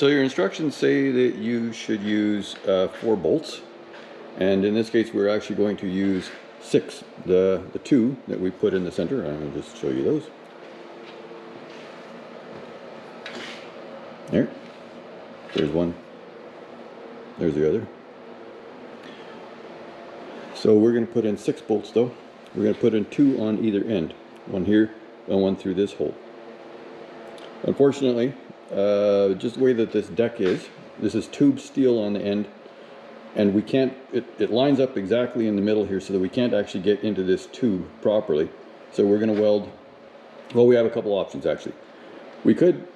So your instructions say that you should use 4 bolts, and in this case we're actually going to use 6. The 2 that we put in the center, I'm going to just show you those. There's one, there's the other. So we're going to put in 6 bolts though. We're going to put in 2 on either end, one here and one through this hole. Unfortunately, just the way that this deck is, this is tube steel on the end, and we can't, it lines up exactly in the middle here so that we can't actually get into this tube properly. So we're going to weld, well, we have a couple options actually. We could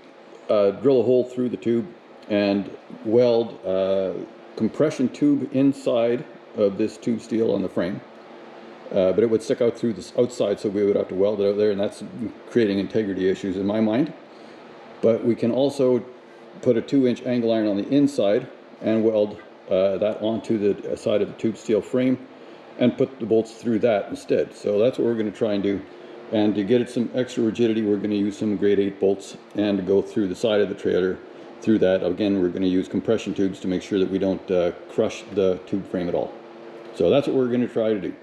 drill a hole through the tube and weld a compression tube inside of this tube steel on the frame. But it would stick out through the outside, so we would have to weld it out there, and that's creating integrity issues in my mind. But we can also put a 2-inch angle iron on the inside and weld that onto the side of the tube steel frame and put the bolts through that instead. So that's what we're going to try and do. And to get it some extra rigidity, we're going to use some grade 8 bolts and go through the side of the trailer through that. Again, we're going to use compression tubes to make sure that we don't crush the tube frame at all. So that's what we're going to try to do.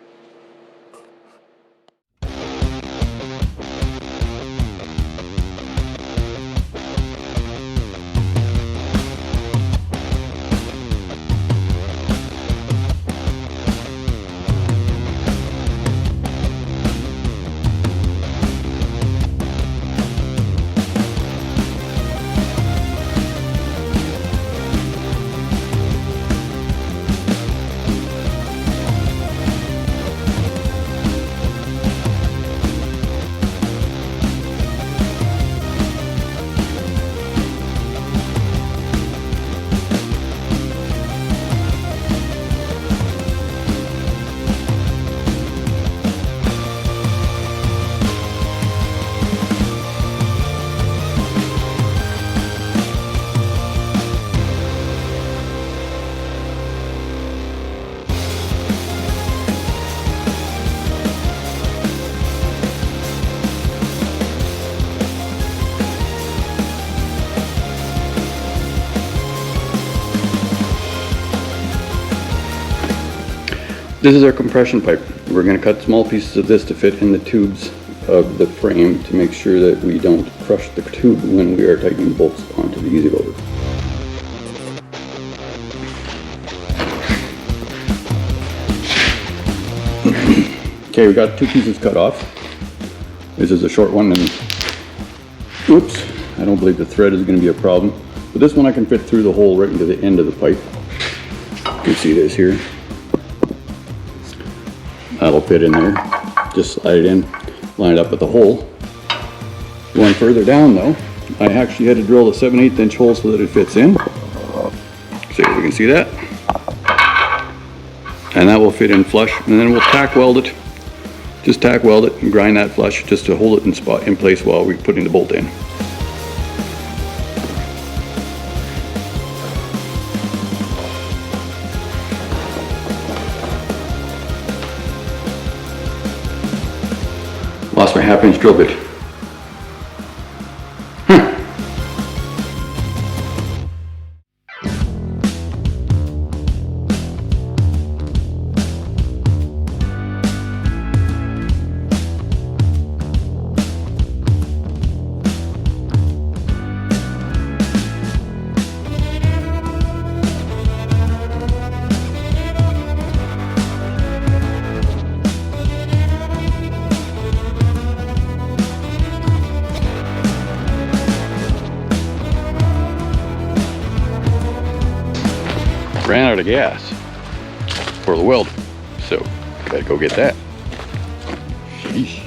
This is our compression pipe. We're going to cut small pieces of this to fit in the tubes of the frame to make sure that we don't crush the tube when we are tightening bolts onto the Ezyloader. Okay, we got 2 pieces cut off. This is a short one, and oops, I don't believe the thread is going to be a problem. But this one I can fit through the hole right into the end of the pipe. You can see this here. That'll fit in there. Just slide it in, line it up with the hole. Going further down though, I actually had to drill a 7/8 inch hole so that it fits in. See if we can see that. And that will fit in flush, and then we'll tack weld it. Just tack weld it and grind that flush just to hold it in place while we're putting the bolt in. Lost my 1/2 inch drill bit. Ran out of gas for the weld, so gotta go get that. Sheesh.